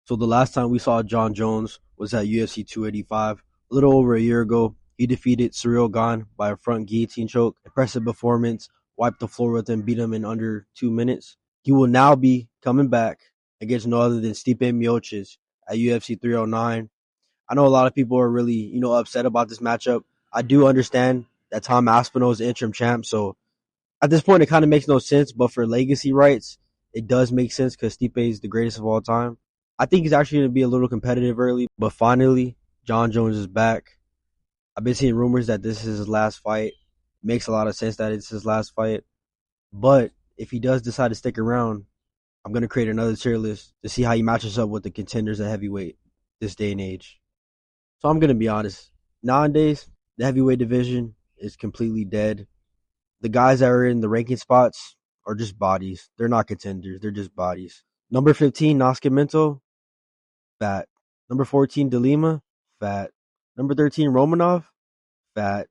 So the last time we saw John Jones was at UFC 285, a little over a year ago. He defeated Sergio Gane by a front guillotine choke. Impressive performance, wiped the floor with him, beat him in under 2 minutes. He will now be coming back against no other than Stipe Miocic at UFC 309. I know a lot of people are really, upset about this matchup. I do understand that Tom Aspinall is the interim champ, so at this point it kind of makes no sense, but for legacy rights, it does make sense because Stipe is the greatest of all time. I think he's actually going to be a little competitive early, but finally, John Jones is back. I've been seeing rumors that this is his last fight. Makes a lot of sense that it's his last fight. But if he does decide to stick around, I'm going to create another tier list to see how he matches up with the contenders at heavyweight this day and age. So I'm going to be honest. Nowadays, the heavyweight division is completely dead. The guys that are in the ranking spots are just bodies. They're not contenders. They're just bodies. Number 15, Nascimento, fat. Number 14, DeLima, fat. Number 13, Romanov, fat.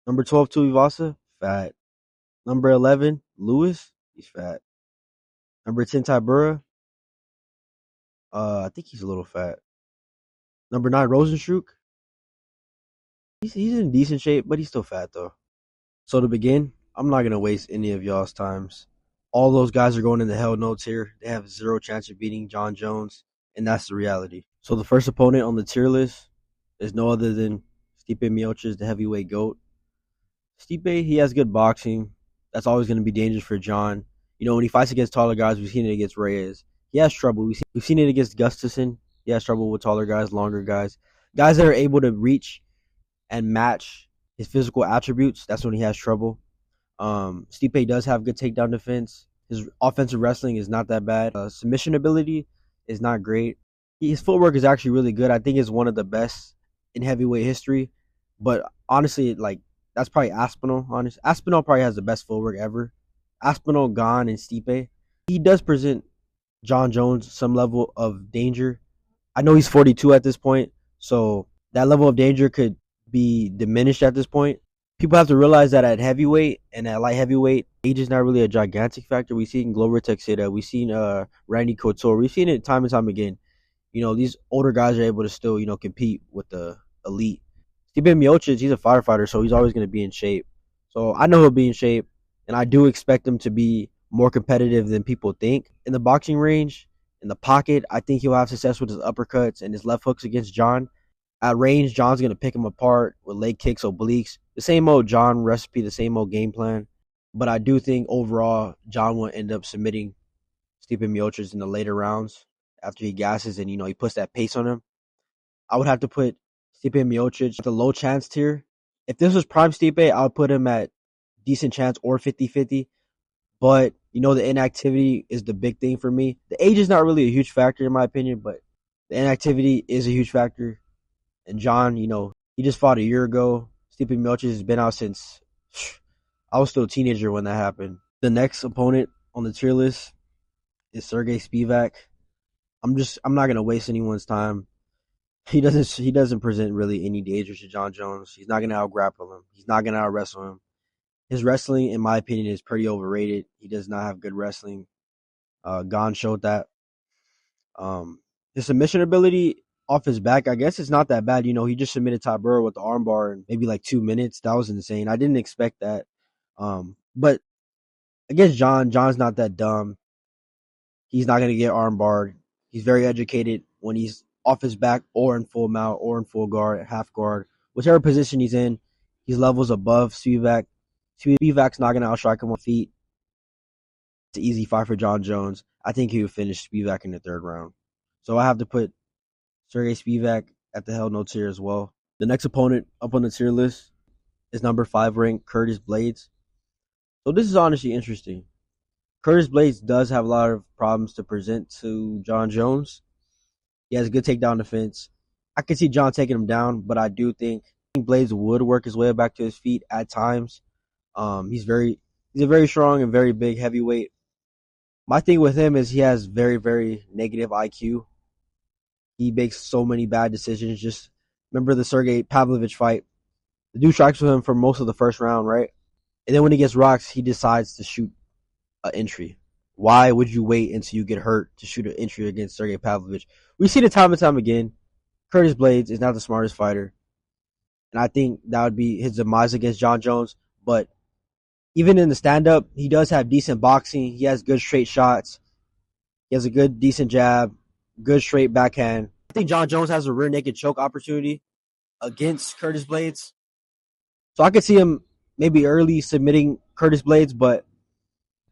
Number 12, Tuivasa, fat. Number 11, Lewis, he's fat. Number 10, Tybura, I think he's a little fat. Number 9, Rosenstruck, he's in decent shape, but he's still fat though. So to begin, I'm not going to waste any of y'all's times. All those guys are going in the hell notes here. They have zero chance of beating John Jones, and that's the reality. So the first opponent on the tier list is no other than Stipe Miocic, the heavyweight GOAT. Stipe, he has good boxing. That's always going to be dangerous for John. When he fights against taller guys, we've seen it against Reyes. He has trouble. We've seen it against Gustafsson. He has trouble with taller guys, longer guys. Guys that are able to reach and match his physical attributes, that's when he has trouble. Stipe does have good takedown defense. His offensive wrestling is not that bad. Submission ability is not great. His footwork is actually really good. I think it's one of the best in heavyweight history. But honestly, that's probably Aspinall. Aspinall probably has the best footwork ever. Aspinall, Gane, and Stipe. He does present John Jones some level of danger. I know he's 42 at this point, so that level of danger could be diminished at this point. People have to realize that at heavyweight and at light heavyweight, age is not really a gigantic factor. We've seen Glover Teixeira, we've seen Randy Couture, we've seen it time and time again. These older guys are able to still, compete with the elite. Stipe Miocic, he's a firefighter, so he's always going to be in shape. So I know he'll be in shape, and I do expect him to be more competitive than people think. In the boxing range, in the pocket, I think he'll have success with his uppercuts and his left hooks against John. At range, John's going to pick him apart with leg kicks, obliques. The same old John recipe, the same old game plan. But I do think overall, John will end up submitting Stipe Miocic in the later rounds after he gasses and, he puts that pace on him. I would have to put Stipe Miocic at the low chance tier. If this was prime Stipe, I would put him at decent chance or 50-50. But, the inactivity is the big thing for me. The age is not really a huge factor in my opinion, but the inactivity is a huge factor. And John, he just fought a year ago. Stipe Miocic has been out since I was still a teenager when that happened. The next opponent on the tier list is Sergey Spivak. I'm not gonna waste anyone's time. He doesn't present really any danger to John Jones. He's not gonna out grapple him. He's not gonna out wrestle him. His wrestling, in my opinion, is pretty overrated. He does not have good wrestling. Gane showed that. His submission ability off his back, I guess it's not that bad. He just submitted Tybura with the armbar in maybe 2 minutes. That was insane. I didn't expect that. But against John's not that dumb. He's not going to get armbarred. He's very educated when he's off his back or in full mount or in full guard, half guard. Whichever position he's in, he's levels above Spivak. Spivak's not going to outstrike him on feet. It's an easy fight for John Jones. I think he would finish Spivak in the third round. So I have to put Sergey Spivak at the hell no tier as well. The next opponent up on the tier list is number 5 ranked Curtis Blades. So this is honestly interesting. Curtis Blades does have a lot of problems to present to John Jones. He has a good takedown defense. I can see John taking him down, but I do think Blades would work his way back to his feet at times. He's a very strong and very big heavyweight. My thing with him is he has very, very negative IQ. He makes so many bad decisions. Just remember the Sergey Pavlov fight. The dude strikes with him for most of the first round, right? And then when he gets rocks, he decides to shoot an entry. Why would you wait until you get hurt to shoot an entry against Sergey Pavlovich? We see it time and time again. Curtis Blades is not the smartest fighter, and I think that would be his demise against John Jones. But even in the stand-up, he does have decent boxing. He has good straight shots. He has a good, decent jab, good straight backhand. I think John Jones has a rear naked choke opportunity against Curtis Blades. So I could see him maybe early submitting Curtis Blades, but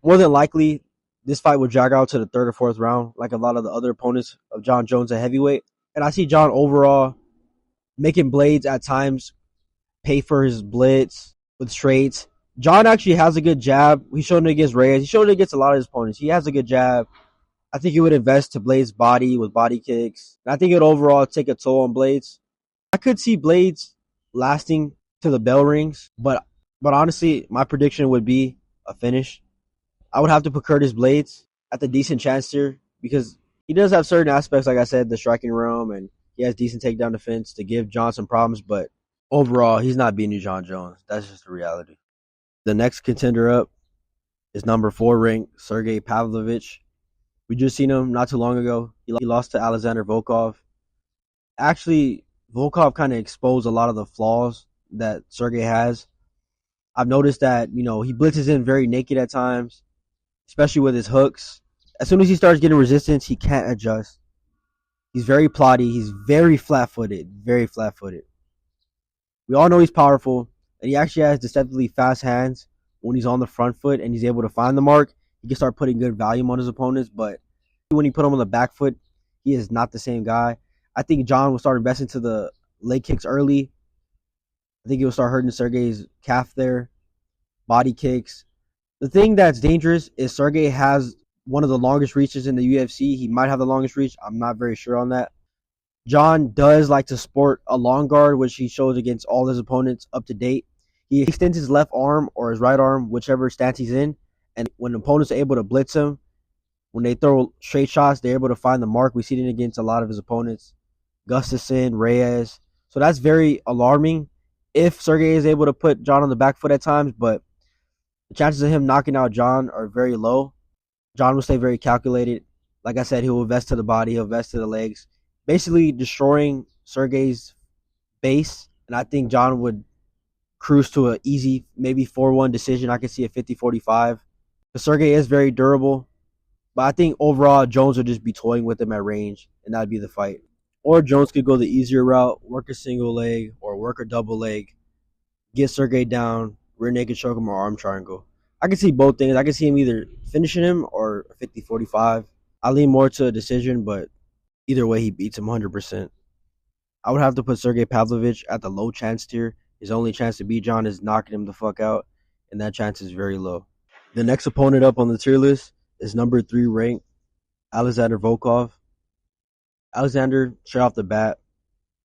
more than likely, this fight will drag out to the third or fourth round, like a lot of the other opponents of John Jones at heavyweight. And I see John overall making Blades at times pay for his blitz with straights. John actually has a good jab. He showed it against Reyes. He showed it against a lot of his opponents. He has a good jab. I think he would invest to Blades' body with body kicks. And I think it would overall take a toll on Blades. I could see Blades lasting to the bell rings, but honestly, my prediction would be a finish. I would have to put Curtis Blades at the decent chance here because he does have certain aspects, like I said, the striking realm, and he has decent takedown defense to give John some problems, but overall, he's not beating John Jones. That's just the reality. The next contender up is number 4 ranked Sergey Pavlovich. We just seen him not too long ago. He lost to Alexander Volkov. Actually, Volkov kind of exposed a lot of the flaws that Sergey has. I've noticed that, he blitzes in very naked at times, especially with his hooks. As soon as he starts getting resistance, he can't adjust. He's very plotty. He's very flat-footed. Very flat-footed. We all know he's powerful, and he actually has deceptively fast hands when he's on the front foot and he's able to find the mark. He can start putting good volume on his opponents, but when he put him on the back foot, he is not the same guy. I think John will start investing to the leg kicks early. I think he will start hurting Sergey's calf there. Body kicks. The thing that's dangerous is Sergey has one of the longest reaches in the UFC. He might have the longest reach. I'm not very sure on that. John does like to sport a long guard, which he shows against all his opponents up to date. He extends his left arm or his right arm, whichever stance he's in, and when opponents are able to blitz him, when they throw straight shots, they're able to find the mark. We see it against a lot of his opponents, Gustafsson, Reyes. So that's very alarming if Sergey is able to put John on the back foot at times, but the chances of him knocking out John are very low. John will stay very calculated. Like I said, he will invest to the body, he'll invest to the legs, basically destroying Sergey's base. And I think John would cruise to an easy, maybe 4-1 decision. I could see a 50-45. But Sergey is very durable. But I think overall, Jones would just be toying with him at range, and that would be the fight. Or Jones could go the easier route, work a single leg or work a double leg, get Sergey down, rear naked choke him or arm triangle. I can see both things. I can see him either finishing him or 50-45. I lean more to a decision, but either way, he beats him 100%. I would have to put Sergey Pavlovich at the low chance tier. His only chance to beat John is knocking him the fuck out, and that chance is very low. The next opponent up on the tier list is number 3 ranked Alexander Volkov. Alexander, straight off the bat,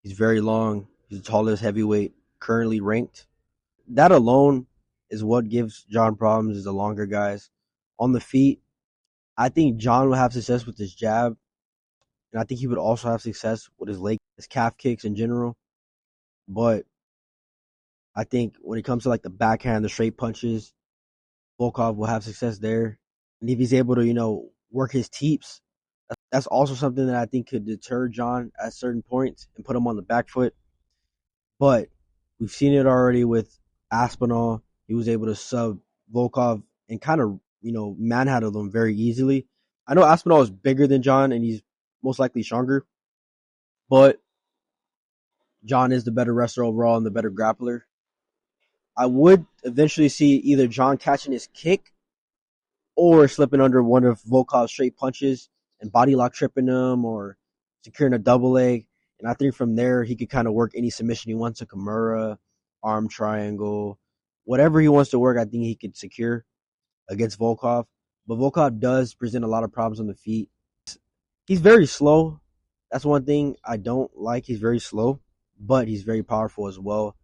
he's very long. He's the tallest heavyweight currently ranked. That alone is what gives John problems, is the longer guys. On the feet, I think John will have success with his jab, and I think he would also have success with his leg, his calf kicks in general. But I think when it comes to like the backhand, the straight punches, Volkov will have success there. And if he's able to, work his teeps, that's also something that I think could deter John at certain points and put him on the back foot. But we've seen it already with Aspinall. He was able to sub Volkov and kind of, manhandle him very easily. I know Aspinall is bigger than John and he's most likely stronger, but John is the better wrestler overall and the better grappler. I would eventually see either John catching his kick or slipping under one of Volkov's straight punches and body lock tripping him or securing a double leg. And I think from there, he could kind of work any submission he wants, a Kimura, arm triangle, whatever he wants to work, I think he could secure against Volkov. But Volkov does present a lot of problems on the feet. He's very slow. That's one thing I don't like. He's very slow, but he's very powerful as well.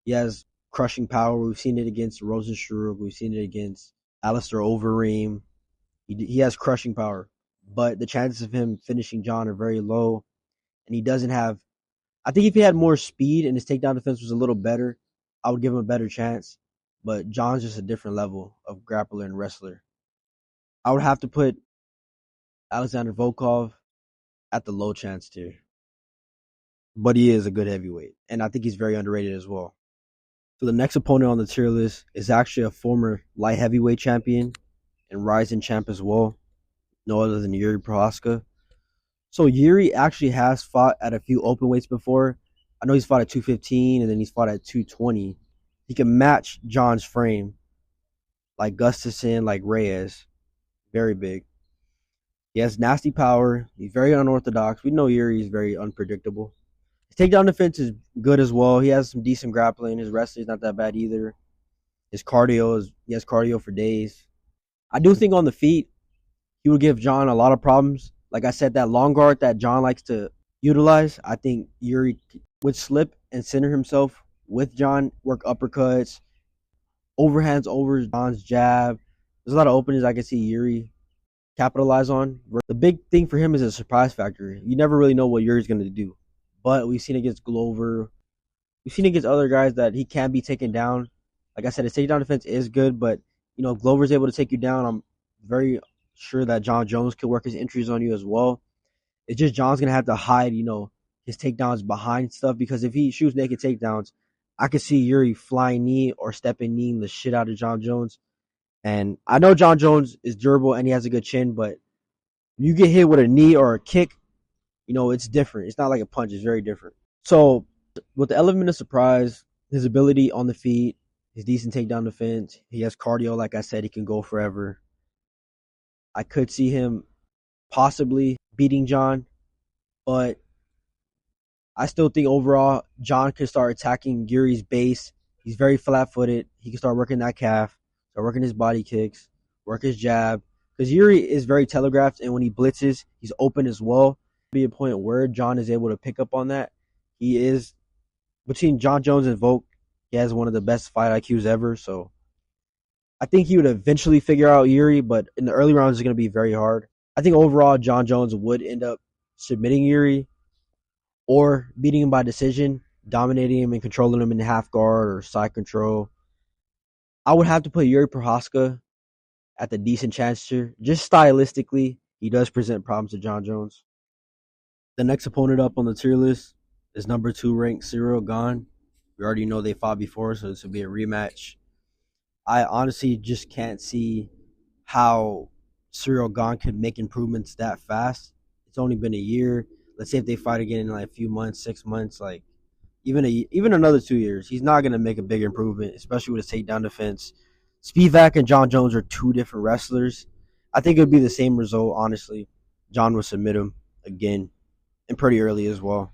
He has crushing power. We've seen it against Rosenstruck. We've seen it against Alistair Overeem. He has crushing power, but the chances of him finishing John are very low. And he doesn't have, I think if he had more speed and his takedown defense was a little better, I would give him a better chance. But John's just a different level of grappler and wrestler. I would have to put Alexander Volkov at the low chance tier, but he is a good heavyweight, and I think he's very underrated as well. So the next opponent on the tier list is actually a former light heavyweight champion and rising champ as well, no other than Yuri Prohaska. So Yuri actually has fought at a few open weights before. I know he's fought at 215 and then he's fought at 220. He can match John's frame, like Gustafsson, like Reyes. Very big. He has nasty power. He's very unorthodox. We know Yuri is very unpredictable. His takedown defense is good as well. He has some decent grappling. His wrestling is not that bad either. He has cardio for days. I do think on the feet, he would give John a lot of problems. Like I said, that long guard that John likes to utilize, I think Yuri would slip and center himself with John, work uppercuts, overhands over John's jab. There's a lot of openings I can see Yuri capitalize on. The big thing for him is a surprise factor. You never really know what Yuri's going to do. But we've seen against Glover. We've seen against other guys that he can be taken down. Like I said, his takedown defense is good, but if Glover's able to take you down, I'm very sure that John Jones could work his entries on you as well. It's just John's gonna have to hide, his takedowns behind stuff, because if he shoots naked takedowns, I could see Yuri flying knee or stepping kneeing the shit out of John Jones. And I know John Jones is durable and he has a good chin, but you get hit with a knee or a kick, it's different. It's not like a punch. It's very different. So with the element of surprise, his ability on the feet, his decent takedown defense, he has cardio. Like I said, he can go forever. I could see him possibly beating John, but I still think overall John could start attacking Yuri's base. He's very flat-footed. He can start working that calf, start working his body kicks, work his jab. Because Yuri is very telegraphed, and when he blitzes, he's open as well. Be a point where John is able to pick up on that. He is, between John Jones and Volk, he has one of the best fight IQs ever. So I think he would eventually figure out Yuri, but in the early rounds, it's going to be very hard. I think overall, John Jones would end up submitting Yuri or beating him by decision, dominating him and controlling him in half guard or side control. I would have to put Yuri Prohaska at the decent chance tier. Just stylistically, he does present problems to John Jones. The next opponent up on the tier list is number 2 ranked Sergio Gane. We already know they fought before, so this will be a rematch. I honestly just can't see how Sergio Gane could make improvements that fast. It's only been a year. Let's say if they fight again in like a few months, 6 months, like even another 2 years, he's not going to make a big improvement, especially with his takedown defense. Spivak and John Jones are 2 different wrestlers. I think it would be the same result, honestly. John would submit him again, and pretty early as well.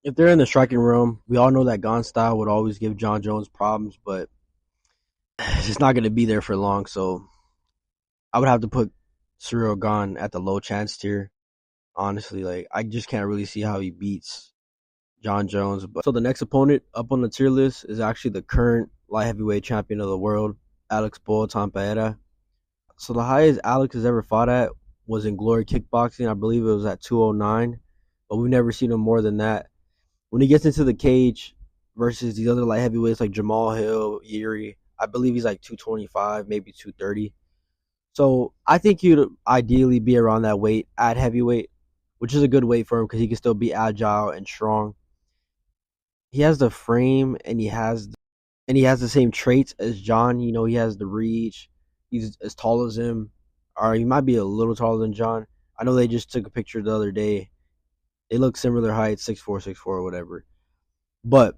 If they're in the striking realm, we all know that Gane's style would always give John Jones problems, but it's not going to be there for long. So I would have to put Sergio Gane at the low chance tier. Honestly, like I just can't really see how he beats John Jones. But so the next opponent up on the tier list is actually the current light heavyweight champion of the world, Alex Boatan Pereira. So the highest Alex has ever fought at was in Glory Kickboxing. I believe it was at 209, but we've never seen him more than that. When he gets into the cage versus these other light heavyweights like Jamal Hill, Yuri, I believe he's like 225, maybe 230. So I think he'd ideally be around that weight at heavyweight, which is a good weight for him because he can still be agile and strong. He has the frame and he has the same traits as John. He has the reach. He's as tall as him, or he might be a little taller than John. I know they just took a picture the other day. They look similar height, 6'4", 6'4", or whatever. But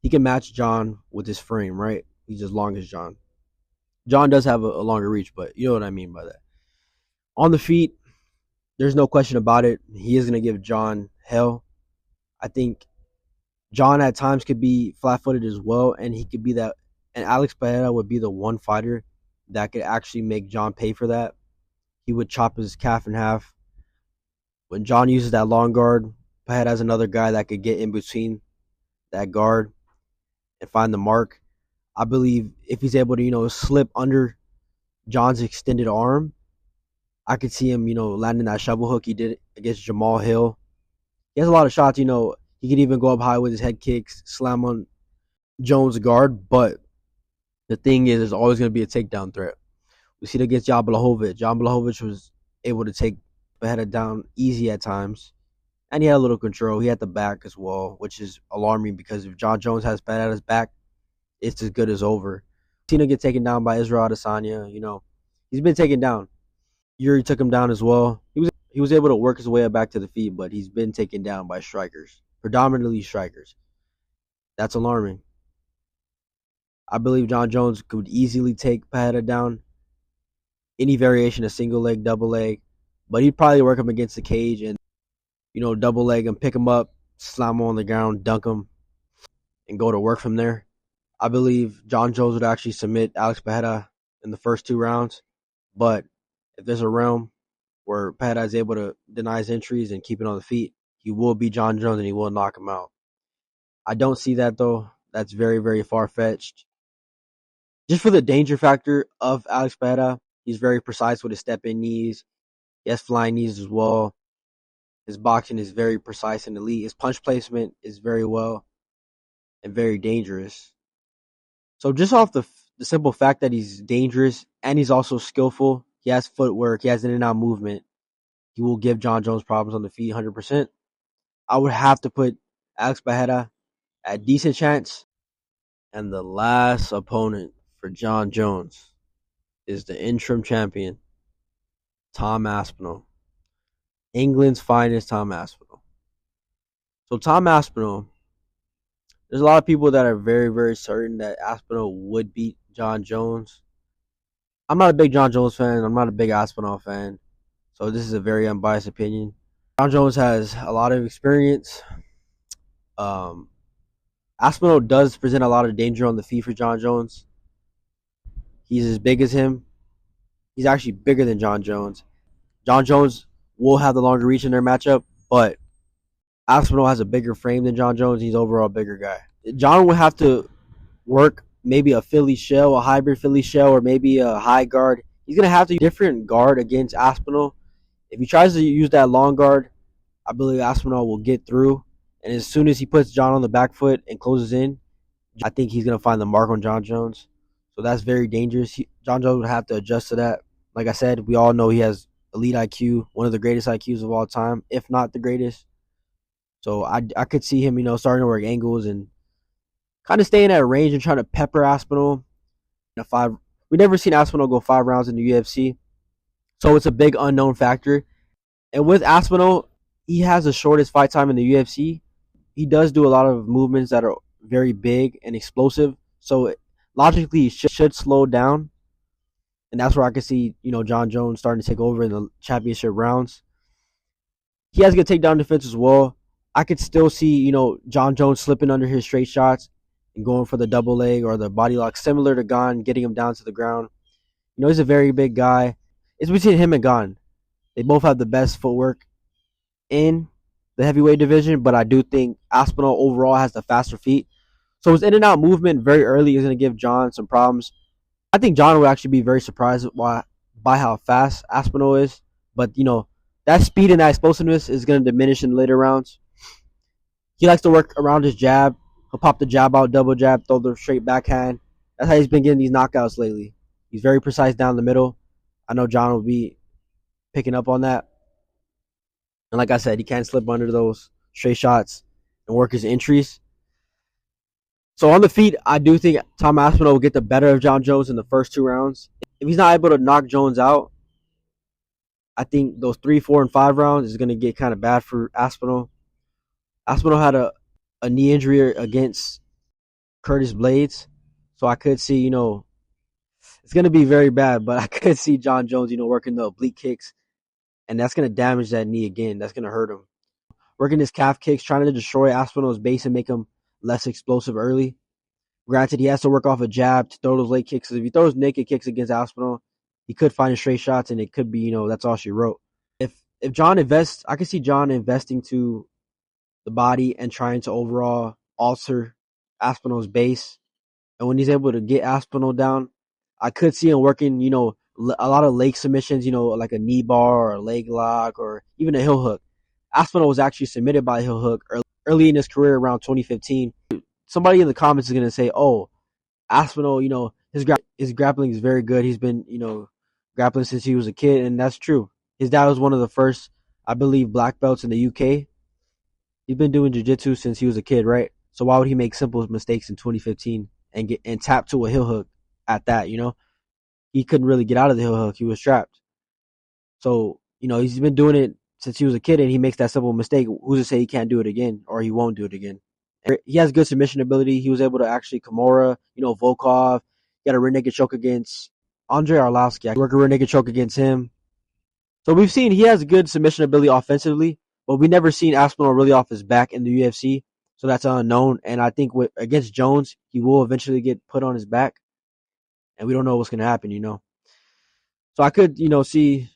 he can match John with his frame, right? He's as long as John. John does have a longer reach, but you know what I mean by that. On the feet, there's no question about it. He is going to give John hell. I think John at times could be flat-footed as well, and he could be that. And Alex Pereira would be the one fighter that could actually make John pay for that. He would chop his calf in half. When John uses that long guard, Pereira has another guy that could get in between that guard and find the mark. I believe if he's able to, slip under John's extended arm, I could see him, landing that shovel hook he did against Jamal Hill. He has a lot of shots, he could even go up high with his head kicks, slam on Jones' guard, but the thing is, there's always going to be a takedown threat. We see it against Jan Blachowicz. Jan Blachowicz was able to take Pajeda down easy at times. And he had a little control. He had the back as well, which is alarming because if John Jones has Pajeda's back, it's as good as over. Tina get taken down by Israel Adesanya. He's been taken down. Yuri took him down as well. He was able to work his way back to the feet, but he's been taken down by strikers, predominantly strikers. That's alarming. I believe John Jones could easily take Pajeda down. Any variation of single leg, double leg, but he'd probably work him against the cage and double leg him, pick him up, slam him on the ground, dunk him, and go to work from there. I believe John Jones would actually submit Alex Pajeda in the first 2 rounds, but if there's a realm where Pajeda is able to deny his entries and keep it on the feet, he will beat John Jones and he will knock him out. I don't see that though. That's very, very far-fetched. Just for the danger factor of Alex Pajeda, he's very precise with his step-in knees. He has flying knees as well. His boxing is very precise and elite. His punch placement is very well and very dangerous. So just off the simple fact that he's dangerous and he's also skillful, he has footwork, he has in and out movement, he will give John Jones problems on the feet 100%. I would have to put Alex Pajeda at decent chance. And the last opponent for John Jones is the interim champion, Tom Aspinall. England's finest Tom Aspinall. So Tom Aspinall, there's a lot of people that are very, very certain that Aspinall would beat John Jones. I'm not a big John Jones fan. I'm not a big Aspinall fan. So this is a very unbiased opinion. John Jones has a lot of experience. Aspinall does present a lot of danger on the feet for John Jones. He's as big as him. He's actually bigger than John Jones. John Jones will have the longer reach in their matchup, but Aspinall has a bigger frame than John Jones. He's overall a bigger guy. John will have to work maybe a Philly shell, a hybrid Philly shell, or maybe a high guard. He's going to have to use a different guard against Aspinall. If he tries to use that long guard, I believe Aspinall will get through. And as soon as he puts John on the back foot and closes in, I think he's going to find the mark on John Jones. So that's very dangerous. John Jones would have to adjust to that. Like I said, we all know he has elite IQ, one of the greatest IQs of all time, if not the greatest. So I could see him, starting to work angles and kind of staying at range and trying to pepper Aspinall. We never seen Aspinall go 5 rounds in the UFC, so it's a big unknown factor. And with Aspinall, he has the shortest fight time in the UFC. He does do a lot of movements that are very big and explosive, so logically he should slow down. And that's where I could see, John Jones starting to take over in the championship rounds. He has good takedown defense as well. I could still see, John Jones slipping under his straight shots and going for the double leg or the body lock, similar to Gane, getting him down to the ground. He's a very big guy. It's between him and Gane. They both have the best footwork in the heavyweight division, but I do think Aspinall overall has the faster feet. So his in and out movement very early is going to give John some problems. I think John will actually be very surprised by how fast Aspinall is. But, that speed and that explosiveness is going to diminish in later rounds. He likes to work around his jab. He'll pop the jab out, double jab, throw the straight backhand. That's how he's been getting these knockouts lately. He's very precise down the middle. I know John will be picking up on that. And like I said, he can't slip under those straight shots and work his entries. So on the feet, I do think Tom Aspinall will get the better of John Jones in the first 2 rounds. If he's not able to knock Jones out, I think those 3, 4, and 5 rounds is going to get kind of bad for Aspinall. Aspinall had a knee injury against Curtis Blades, so I could see, it's going to be very bad, but I could see John Jones, working the oblique kicks, and that's going to damage that knee again. That's going to hurt him. Working his calf kicks, trying to destroy Aspinall's base and make him less explosive early. Granted, he has to work off a jab to throw those leg kicks. If he throws naked kicks against Aspinall, he could find his straight shots, and it could be, that's all she wrote. If John invests, I could see John investing to the body and trying to overall alter Aspinall's base. And when he's able to get Aspinall down, I could see him working, a lot of leg submissions, like a knee bar or a leg lock or even a heel hook. Aspinall was actually submitted by a heel hook early in his career around 2015. Somebody in the comments is going to say, oh, Aspinall, his grappling is very good. He's been, grappling since he was a kid, and that's true. His dad was one of the first, I believe, black belts in the UK. He's been doing jiu-jitsu since he was a kid, right? So why would he make simple mistakes in 2015 and tap to a heel hook at that, you know? He couldn't really get out of the heel hook. He was trapped. So, you know, he's been doing it since he was a kid, and he makes that simple mistake. Who's to say he can't do it again or he won't do it again? He has good submission ability. He was able to actually Kimura, you know, Volkov. He got a rear naked choke against Andre Arlovsky. I work a rear naked choke against him. So we've seen he has good submission ability offensively, but we never seen Aspinall really off his back in the UFC. So that's unknown. And I think against Jones, he will eventually get put on his back. And we don't know what's going to happen, you know. So I could, you know, see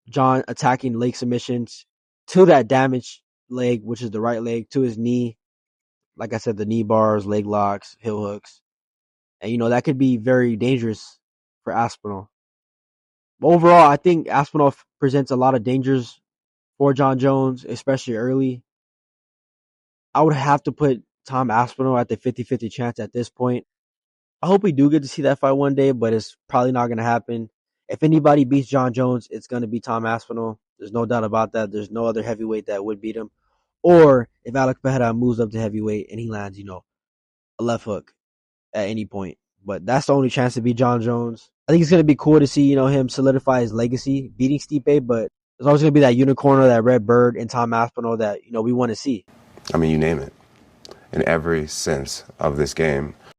John attacking leg submissions to that damaged leg, which is the right leg, to his knee. Like I said, the knee bars, leg locks, heel hooks. And, you know, that could be very dangerous for Aspinall. But overall, I think Aspinall presents a lot of dangers for John Jones, especially early. I would have to put Tom Aspinall at the 50-50 chance at this point. I hope we do get to see that fight one day, but it's probably not going to happen. If anybody beats John Jones, it's going to be Tom Aspinall. There's no doubt about that. There's no other heavyweight that would beat him. Or if Alex Pereira moves up to heavyweight and he lands, you know, a left hook at any point. But that's the only chance to beat John Jones. I think it's going to be cool to see, you know, him solidify his legacy, beating Stipe, but there's always going to be that unicorn or that red bird in Tom Aspinall that, you know, we want to see. I mean, you name it. In every sense of this game,